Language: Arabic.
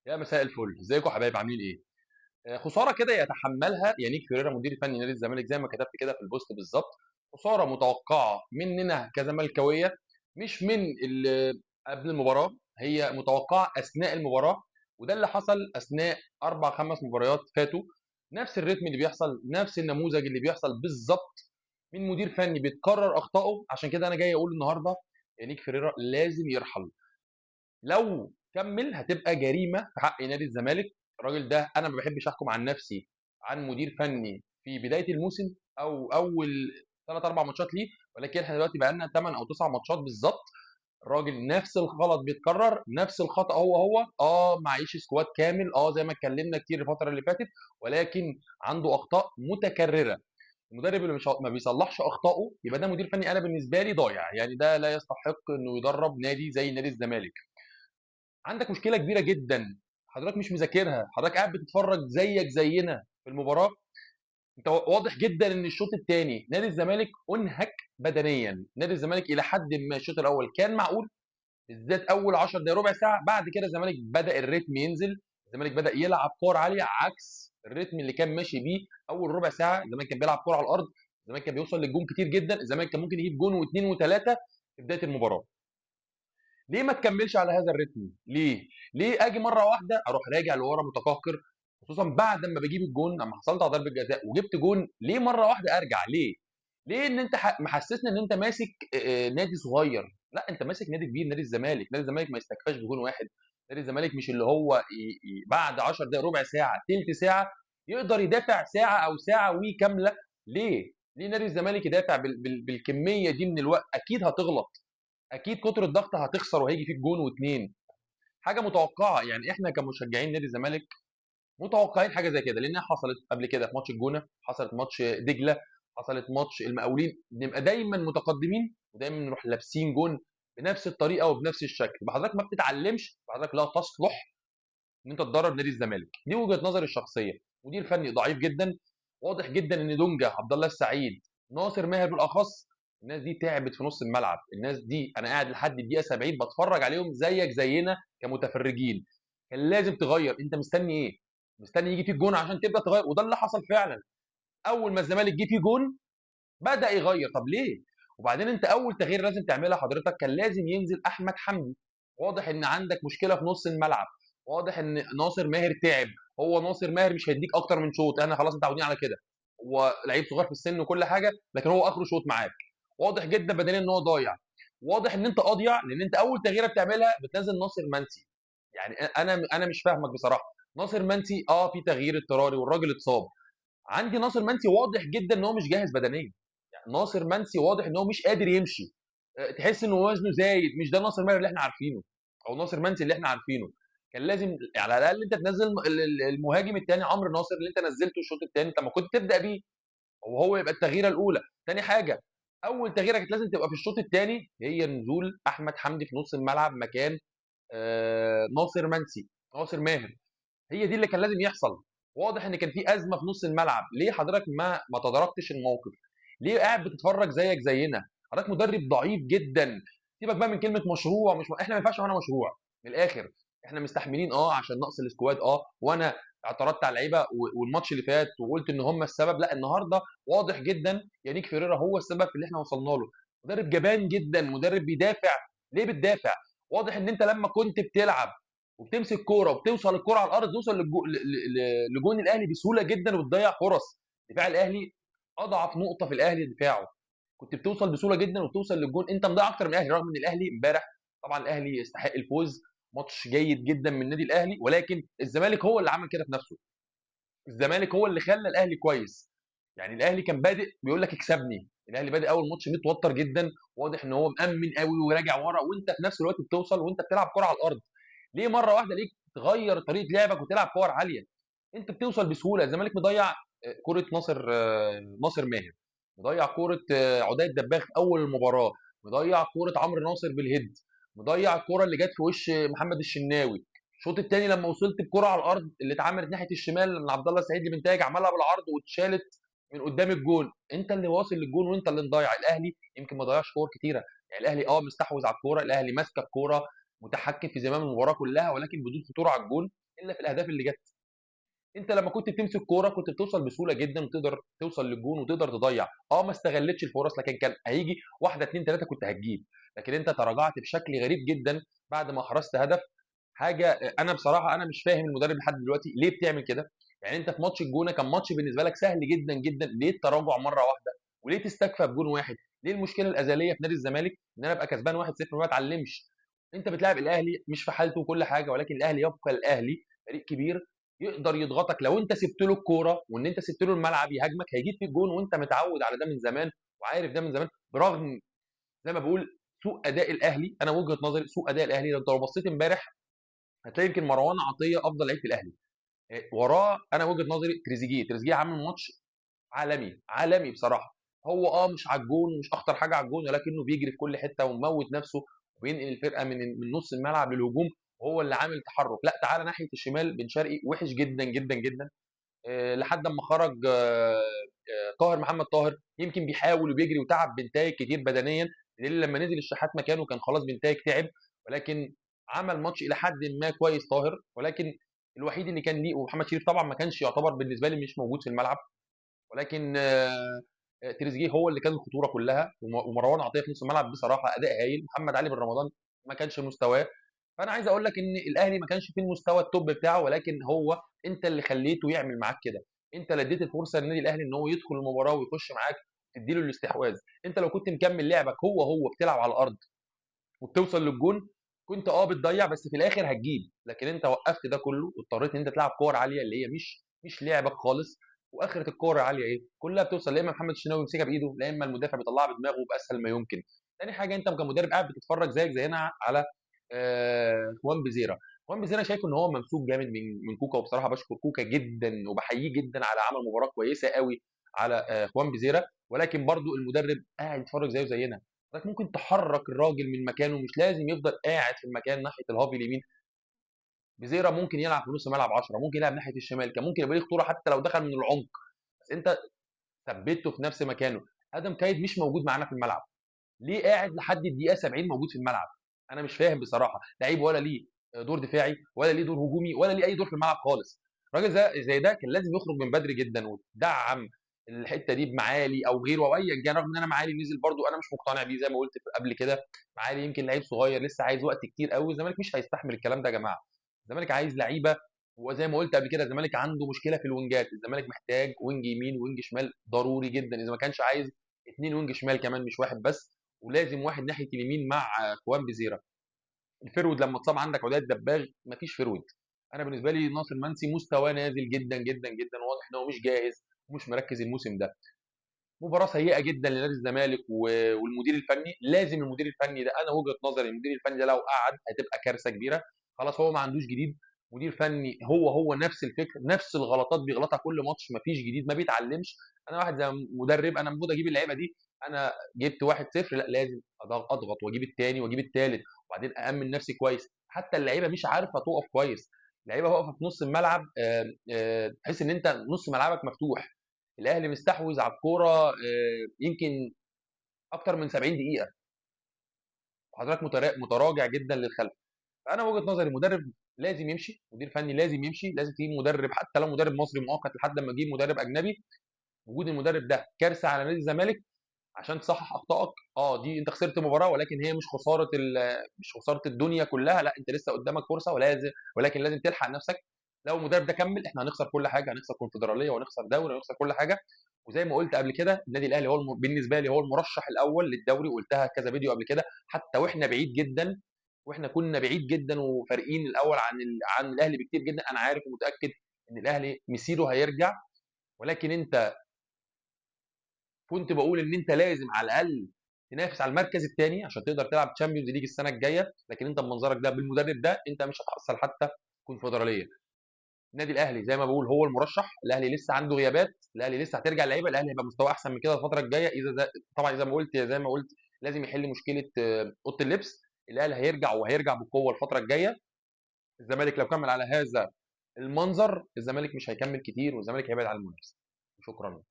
يا مساء الفل، ازيكم يا حبايب عاملين ايه؟ خساره كده يتحملها يانيك فيريرا مدير فني نادي الزمالك زي ما كتبت كده في البوست بالظبط. خساره متوقعه مننا كزملكاويه، مش من قبل المباراه، هي متوقعه اثناء المباراه. وده اللي حصل اثناء اربع خمس مباريات فاتوا. نفس الريتم اللي بيحصل، نفس النموذج اللي بيحصل بالظبط من مدير فني بيتكرر اخطائه. عشان كده انا جاي اقول النهارده يانيك فيريرا لازم يرحل. لو كمل هتبقى جريمه في حق نادي الزمالك. الراجل ده انا ما بحبش احكم عن نفسي عن مدير فني في بدايه الموسم او اول ثلاث اربع ماتشات ليه، ولكن احنا دلوقتي بقى لنا 8 او 9 ماتشات بالظبط. الراجل نفس الغلط بيتكرر، نفس الخطا هو معيش سكواد كامل، زي ما اتكلمنا كتير الفتره اللي فاتت، ولكن عنده اخطاء متكرره. المدرب اللي مش ما بيصلحش اخطائه يبقى ده مدير فني انا بالنسبه لي ضايع، يعني ده لا يستحق انه يدرب نادي زي نادي الزمالك. عندك مشكله كبيره جدا، حضرتك مش مذاكرها، حضرتك قاعد بتتفرج زيك زينا في المباراه. انت واضح جدا ان الشوط الثاني نادي الزمالك انهك بدنيا. نادي الزمالك الى حد ما الشوط الاول كان معقول، بالذات اول 10 دقائق ربع ساعه. بعد كده الزمالك بدا الريتم ينزل، الزمالك بدا يلعب كور عاليه عكس الريتم اللي كان ماشي بيه اول ربع ساعه. الزمالك كان بيلعب كور على الارض، الزمالك كان بيوصل للجون كتير جدا، الزمالك كان ممكن يجيب جون واثنين وثلاثه في بدايه المباراه. ليه ما تكملش على هذا الريتم؟ ليه اجي مره واحده اروح راجع لورا متقهقر؟ خصوصا بعد ما بجيب الجون، لما حصلت على ضربه جزاء وجبت جون، ليه مره واحده ارجع؟ ليه ان انت محسسني ان انت ماسك نادي صغير؟ لا، انت ماسك نادي كبير، نادي الزمالك. نادي الزمالك ما يستكفاش بجون واحد. نادي الزمالك مش اللي هو بعد 10 دقائق ربع ساعه تلت ساعه يقدر يدافع ساعه او ساعه كامله. ليه نادي الزمالك يدافع بالكميه دي من الوقت؟ اكيد هتغلط، اكيد كتر الضغط هتخسر وهيجي فيك جون واثنين. حاجه متوقعه، يعني احنا كمشجعين نادي الزمالك متوقعين حاجه زي كده، لانها حصلت قبل كده في ماتش الجونه، حصلت ماتش دجله، حصلت ماتش المقاولين. نبقى دايما متقدمين ودايما نروح لابسين جون بنفس الطريقه وبنفس الشكل. يبقى حضرتك ما بتتعلمش، حضرتك لا تصلح ان انت تدرب نادي الزمالك. دي وجهه نظري الشخصيه. مدير فني ضعيف جدا. واضح جدا ان دونجا، عبد الله السعيد، ناصر ماهر بالاخص، الناس دي تعبت في نص الملعب. الناس دي انا قاعد لحد الدقيقه 70 بتفرج عليهم زيك زينا كمتفرجين. كان لازم تغير. انت مستني ايه؟ مستني يجي فيك جون عشان تبدا تغير؟ وده اللي حصل فعلا. اول ما الزمالك جه فيه جون بدا يغير. طب ليه؟ وبعدين انت اول تغيير لازم تعملها حضرتك كان لازم ينزل احمد حمدي. واضح ان عندك مشكله في نص الملعب، واضح ان ناصر ماهر تعب. هو ناصر ماهر مش هيديك اكتر من شوط، احنا خلاص متعودين على كده. هو لعيب صغير في السن وكل حاجه، لكن هو اخره شوط معاك. واضح جدا بدنيا ان هو ضايع. واضح ان انت اضيع لان انت اول تغييره بتعملها بتنزل ناصر منسي. يعني انا مش فاهمك بصراحه. ناصر منسي في تغيير اضطراري والراجل اتصاب. عندي ناصر منسي واضح جدا ان هو مش جاهز بدنيا. ناصر منسي واضح ان هو مش قادر يمشي. تحس ان وزنه زايد، مش ده ناصر ماهر اللي احنا عارفينه او ناصر منسي اللي احنا عارفينه. كان لازم على الاقل انت تنزل المهاجم الثاني عمرو ناصر اللي انت نزلته الشوط الثاني، انت ما كنت تبدا بيه وهو يبقى التغييره الاولى. ثاني حاجه، اول تغييره كانت لازم تبقى في الشوط الثاني هي نزول احمد حمدي في نص الملعب مكان ناصر منسي، ناصر ماهر. هي دي اللي كان لازم يحصل. واضح ان كان في ازمه في نص الملعب. ليه حضرتك ما تداركتش الموقف؟ ليه قاعد بتتفرج زيك زينا؟ حضرتك مدرب ضعيف جدا. سيبك بقى من كلمه مشروع، مش احنا ما ينفعش معانا مشروع. من الاخر احنا مستحملين عشان نقص السكواد. وانا اعترضت على اللعيبه والماتش اللي فات وقلت ان هم السبب. لا، النهارده واضح جدا يانيك فيريرا هو السبب في اللي احنا وصلنا له. مدرب جبان جدا، مدرب بيدافع. ليه بتدافع؟ واضح ان انت لما كنت بتلعب وبتمسك كوره وبتوصل الكوره على الارض توصل لجون الاهلي بسهوله جدا وبتضيع فرص. دفاع الاهلي اضعف نقطه في الاهلي دفاعه. كنت بتوصل بسهوله جدا وبتوصل للجون، انت مضيع اكتر من الاهلي. رغم ان الاهلي امبارح طبعا الاهلي يستحق الفوز، ماتش جيد جدا من النادي الاهلي، ولكن الزمالك هو اللي عمل كده في نفسه. الزمالك هو اللي خلى الاهلي كويس. يعني الاهلي كان بادئ بيقول لك اكسبني. الاهلي بادئ اول ماتش متوتر جدا، واضح ان هو مأمن قوي وراجع ورا، وانت في نفس الوقت بتوصل وانت بتلعب كره على الارض. ليه مره واحده ليك تغير طريقه لعبك وتلعب كور عاليه؟ انت بتوصل بسهوله. الزمالك مضيع كره ناصر ماهر، مضيع كره عدي الدباغ في اول المباراه، مضيع كره عمرو ناصر بالهيد، مضيع الكره اللي جت في وش محمد الشناوي. الشوط الثاني لما وصلت بكره على الارض اللي اتعملت ناحيه الشمال من عبد الله السعيد اللي بنتاج عملها بالعرض واتشالت من قدام الجون، انت اللي واصل للجون وانت اللي مضيع. الاهلي يمكن ما ضيعش كور كتيره، يعني الاهلي مستحوذ على الكوره، الاهلي ماسك الكوره، متحكم في زمام المباراه كلها، ولكن بدون خطوره على الجون. الا في الاهداف اللي جت. انت لما كنت بتمسك كوره كنت بتوصل بسهوله جدا وتقدر توصل للجون وتقدر تضيع. ما استغلتش الفرص، لكن كان هيجي واحده اتنين تلاته كنت هتجيب. لكن انت تراجعت بشكل غريب جدا بعد ما حرزت هدف. حاجه انا بصراحه انا مش فاهم المدرب لحد دلوقتي ليه بتعمل كده. يعني انت في ماتش الجونه كان ماتش بالنسبه لك سهل جدا جدا، ليه التراجع مره واحده؟ وليه تستكفى بجون واحد؟ ليه المشكله الازليه في نادي الزمالك ان انا ابقى كسبان 1-0 وما اتعلمش؟ انت بتلاعب الاهلي مش في حالته وكل حاجه، ولكن الاهلي يبقى الاهلي، فريق كبير يقدر يضغطك. لو انت سبت له الكوره وان انت سبت له الملعب يهاجمك هيجيب فيك جون، وانت متعود على ده من زمان وعارف ده من زمان. برغم زي ما بقول سوء اداء الاهلي، انا وجهه نظري سوء اداء الاهلي. انت لو بصيت امبارح هتلاقي يمكن مروان عطيه افضل لعيب في الاهلي. وراه انا وجهه نظري تريزيجيه عامل ماتش عالمي عالمي بصراحه. هو مش على الجون، مش اخطر حاجه على الجون، ولكنه بيجري في كل حته ومموت نفسه وبينقل الفرقه من نص الملعب للهجوم، وهو اللي عامل تحرك. لا تعالى ناحيه الشمال، بن شرقي وحش جدا جدا جدا. لحد اما خرج طاهر محمد طاهر، يمكن بيحاول وبيجري وتعب بنتايج كتير بدنيا، لان لما نزل الشحات مكانه كان خلاص بنتايج تعب. ولكن عمل ماتش الى حد ما كويس طاهر، ولكن الوحيد اللي كان ليه ومحمد شريف طبعا ما كانش يعتبر بالنسبه لي مش موجود في الملعب. ولكن تريزيجيه هو اللي كان الخطوره كلها، ومروان عطيه في نص الملعب بصراحه اداء هايل. محمد علي بن رمضان ما كانش مستواه. فانا عايز اقول لك ان الاهلي ما كانش في المستوى التوب بتاعه، ولكن هو انت اللي خليته يعمل معاك كده. انت اللي اديت الفرصه للنادي الاهلي ان هو يدخل المباراه ويخش معاك، تديله الاستحواذ. انت لو كنت مكمل لعبك هو بتلعب على الارض وبتوصل للجون، كنت بتضيع بس في الاخر هتجيب. لكن انت وقفت ده كله واضطريت ان انت تلعب كور عاليه اللي هي مش لعبك خالص. واخره الكور العاليه ايه كلها بتوصل يا اما محمد الشناوي يمسكها بايده، لا اما المدافع بيطلعها بدماغه باسهل ما يمكن. تاني حاجه انت كمدرب قاعد بتتفرج زيك زينا على خوان بيزيرا. خوان بيزيرا شايف ان هو ممسوك جامد من كوكا، وبصراحه بشكر كوكا جدا وبحييه جدا على عمل مباراه كويسه قوي على خوان بيزيرا. ولكن برضو المدرب قاعد يتفرج زيه زينا. حضرتك ممكن تحرك الراجل من مكانه، مش لازم يفضل قاعد في المكان ناحيه الهاف اليمين. بزيرا ممكن يلعب في نص ملعب 10، ممكن يلعب ناحيه الشمال، كان ممكن يبقى ليه خطوره حتى لو دخل من العمق. بس انت ثبته في نفس مكانه. ادم كايد مش موجود معانا في الملعب، ليه قاعد لحد الدقيقه 70 موجود في الملعب؟ انا مش فاهم بصراحه. لعيب ولا ليه دور دفاعي ولا ليه دور هجومي ولا ليه اي دور في الملعب خالص. راجل زي ده كان لازم يخرج من بدري جدا وتدعم الحته دي بمعالي او غيره او ايا كان. رغم ان انا معالي نزل برده انا مش مقتنع بيه زي ما قلت قبل كده. معالي يمكن لعيب صغير لسه عايز وقت كتير قوي، الزمالك مش هيستحمل الكلام ده يا جماعه. الزمالك عايز لعيبه. وزي ما قلت قبل كده الزمالك عنده مشكله في الوينجات. الزمالك محتاج وينج يمين وينج شمال ضروري جدا، اذا ما كانش عايز اثنين وينج شمال كمان مش واحد بس. ولازم واحد ناحيه اليمين مع خوان بيزيرا. الفرود لما اتصاب عندك عداد دباغ مفيش فرود. انا بالنسبه لي ناصر منسي مستواه نازل جدا جدا جدا، واضح ان هو مش جاهز ومش مركز الموسم ده. مباراه سيئه جدا لنادي الزمالك والمدير الفني. لازم المدير الفني ده، انا وجهه نظري المدير الفني ده لو قعد هتبقى كارثه كبيره. خلاص هو ما عندوش جديد. مدير فني هو نفس الفكر نفس الغلطات بيغلطها كل ماتش، ما فيش جديد ما بيتعلمش. انا واحد زي مدرب انا المفروض اجيب اللعيبه دي. انا جبت 1-0، لا لازم اضغط واجيب الثاني واجيب الثالث وبعدين امن نفسي كويس. حتى اللعيبه مش عارفه تقف كويس. اللعيبه واقفه في نص الملعب، تحس ان انت نص ملعبك مفتوح. الاهلي مستحوذ على الكوره يمكن اكتر من 70 دقيقه، وحضرتك متراجع جدا للخلف. فانا وجهه نظري المدرب لازم يمشي، مدير فني لازم يمشي، لازم تجيب مدرب حتى لو مدرب مصري مؤقت لحد ما تجيب مدرب اجنبي. وجود المدرب ده كارثه على نادي الزمالك. عشان تصحح اخطائك، دي انت خسرت مباراه ولكن هي مش خساره الدنيا كلها. لا انت لسه قدامك فرصه ولكن لازم تلحق نفسك. لو المدرب ده كمل احنا هنخسر كل حاجه، هنخسر كونفدراليه وهنخسر دوري وهنخسر كل حاجه. وزي ما قلت قبل كده النادي الاهلي هو بالنسبه لي هو المرشح الاول للدوري، وقلتها كذا فيديو قبل كده. حتى واحنا بعيد جدا، واحنا كنا بعيد جدا وفارقين الاول عن الاهلي بكتير جدا. انا عارف ومتاكد ان الاهلي مسيره هيرجع. ولكن انت كنت بقول ان انت لازم على الاقل تنافس على المركز الثاني عشان تقدر تلعب تشامبيونز ليج السنه الجايه. لكن انت بمنظرك ده بالمدرب ده انت مش هتحصل حتى كونفدراليه. النادي الاهلي زي ما بقول هو المرشح. الاهلي لسه عنده غيابات، الاهلي لسه هترجع اللعيبه، الاهلي هيبقى مستواه احسن من كده الفتره الجايه اذا ده طبعا زي ما قلت لازم يحل مشكله اوضه اللبس. الاهلي هيرجع وهيرجع بقوه الفتره الجايه. الزمالك لو كمل على هذا المنظر الزمالك مش هيكمل كتير والزمالك هيبعد عن المنافسه. شكرا.